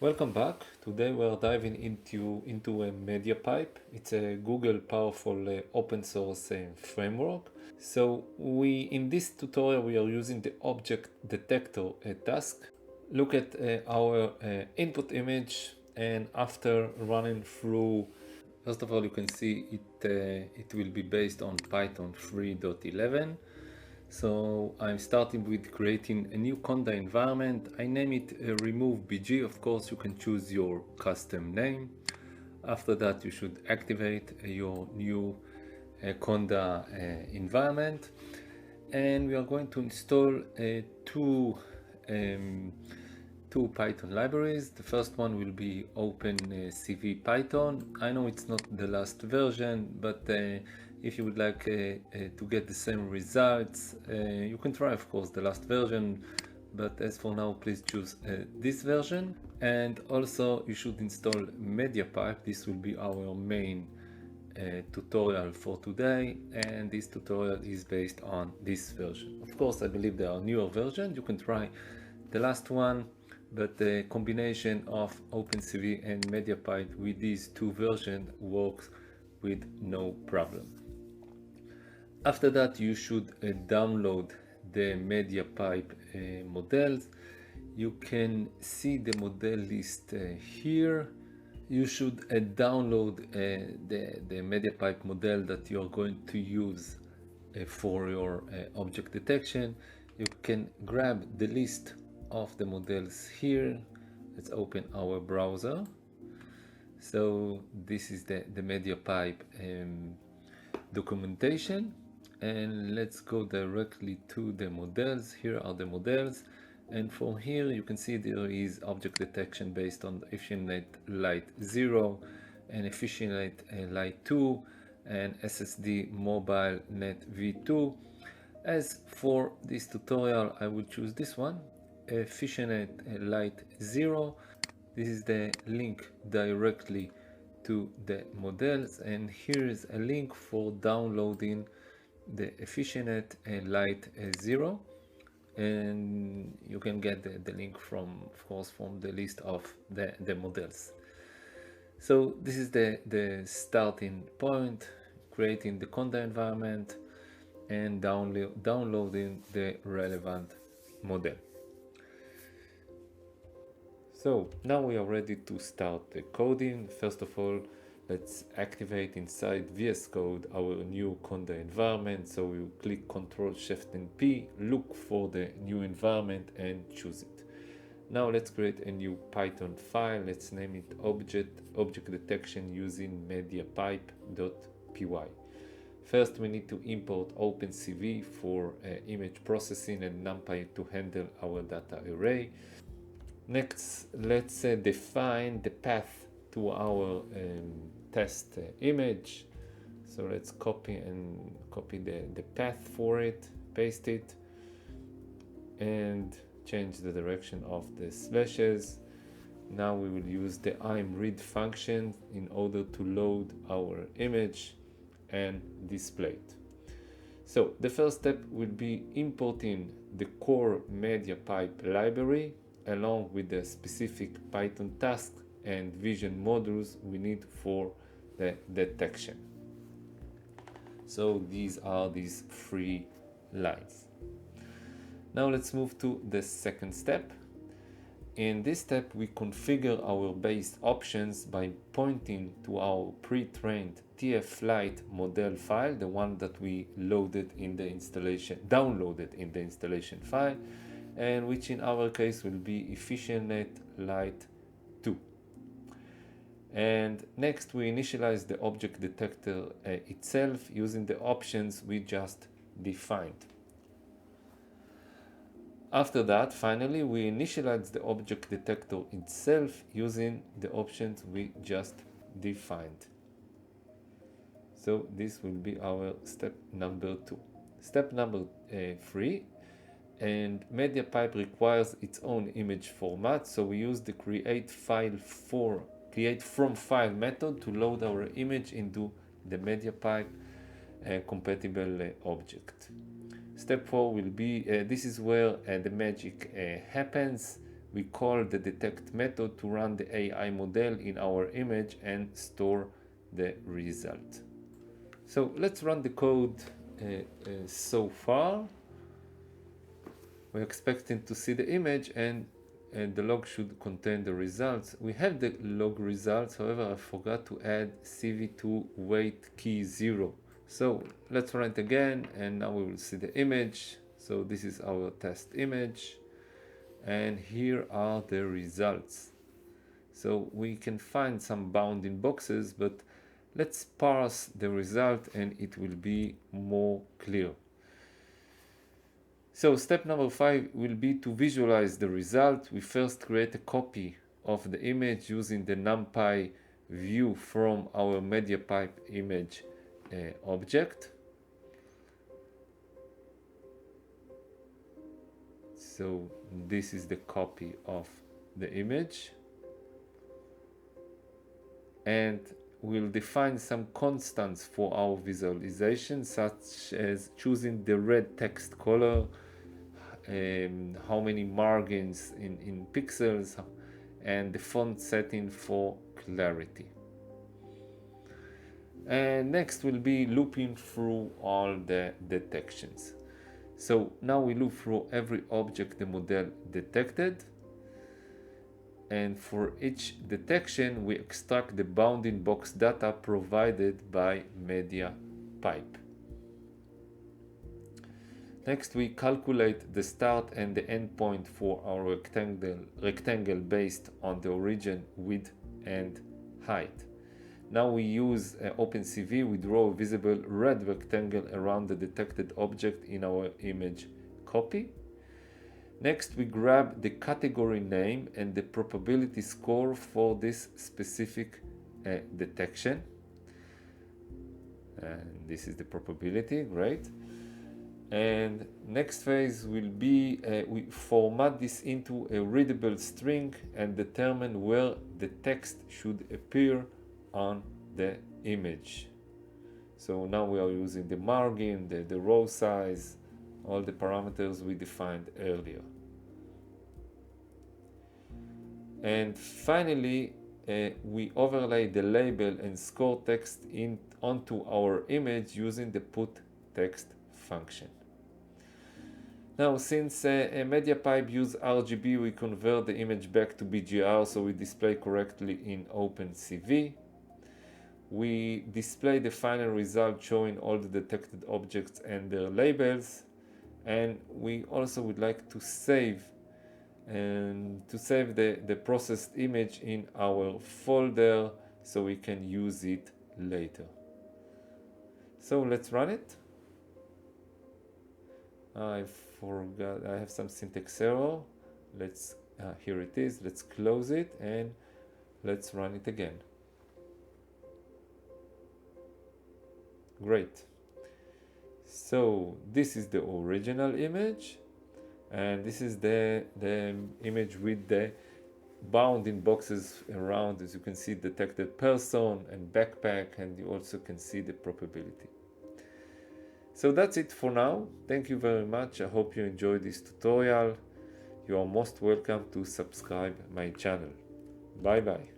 Welcome back. Today we are diving into a MediaPipe. It's a Google powerful open source framework. So in this tutorial we are using the object detector task. Look at our input image, and after running through, first of all you can see it will be based on Python 3.11. So I'm starting with creating a new Conda environment. I name it remove BG. Of course, you can choose your custom name. After that, you should activate your new Conda environment. And we are going to install two Python libraries. The first one will be OpenCV Python. I know it's not the last version, but if you would like to get the same results, you can try, of course, the last version, but as for now, please choose this version. And also, you should install MediaPipe. This will be our main tutorial for today, and this tutorial is based on this version. Of course, I believe there are newer versions. You can try the last one, but the combination of OpenCV and MediaPipe with these two versions works with no problem. After that, you should download the MediaPipe models. You can see the model list here. You should download the MediaPipe model that you are going to use for your object detection. You can grab the list of the models here. Let's open our browser. So this is the MediaPipe documentation, and let's go directly to the models. Here are the models, and from here you can see there is object detection based on EfficientDet 0 and EfficientDet 2 and SSD mobile net v2. As for this tutorial, I will choose this one, EfficientDet 0. This is the link directly to the models, and here is a link for downloading the EfficientDet 0, and you can get the link from, of course, from the list of the models. So this is the starting point, creating the Conda environment and downloading the relevant model. So now we are ready to start the coding. First of all, let's activate inside VS Code our new Conda environment. So we click Ctrl Shift and P, look for the new environment and choose it. Now let's create a new Python file. Let's name it object detection using MediaPipe.py. First, we need to import OpenCV for image processing and NumPy to handle our data array. Next, let's define the path to our test image. So let's copy the path for it, paste it, and change the direction of the slashes. Now we will use the imRead function in order to load our image and display it. So the first step will be importing the core MediaPipe library along with the specific Python task and vision modules we need for the detection. So these are these 3 lines. Now let's move to the second step. In this step, we configure our base options by pointing to our pre-trained TFLite model file, the one that we downloaded in the installation file, and which in our case will be EfficientDet 2. And next we initialize the object detector itself using the options we just defined. After that, finally, we initialize the object detector itself using the options we just defined. So this will be our step number 2. Step number 3, and MediaPipe requires its own image format, so we use the create from file method to load our image into the MediaPipe compatible object. Step 4 will be, this is where the magic happens. we call the detect method to run the AI model in our image and store the result. So let's run the code so far. We're expecting to see the image, and the log should contain the results. We have the log results, however, I forgot to add CV2 wait key 0. So let's run it again, and now we will see the image. So this is our test image, and here are the results. So we can find some bounding boxes, but let's parse the result and it will be more clear. So step number 5 will be to visualize the result. We first create a copy of the image using the NumPy view from our MediaPipe image object. So this is the copy of the image, and we'll define some constants for our visualization, such as choosing the red text color, how many margins in pixels, and the font setting for clarity. And next will be looping through all the detections. So now we loop through every object the model detected, and for each detection we extract the bounding box data provided by MediaPipe. Next, we calculate the start and the end point for our rectangle based on the origin, width, and height. Now we use OpenCV. We draw a visible red rectangle around the detected object in our image copy. Next, we grab the category name and the probability score for this specific detection. And this is the probability, great. And next phase will be we format this into a readable string and determine where the text should appear on the image. So now we are using the margin, the row size, all the parameters we defined earlier. And finally, we overlay the label and score text onto our image using the put text function. Now, since MediaPipe use RGB, we convert the image back to BGR so we display correctly in OpenCV. We display the final result showing all the detected objects and their labels, and we also would like to save the processed image in our folder so we can use it later. So let's run it. I forgot, I have some syntax error. Let's here it is. Let's close it and let's run it again. Great. So this is the original image, and this is the image with the bounding boxes around. As you can see, detected person and backpack, and you also can see the probability. So that's it for now. Thank you very much. I hope you enjoyed this tutorial. You are most welcome to subscribe my channel. Bye bye.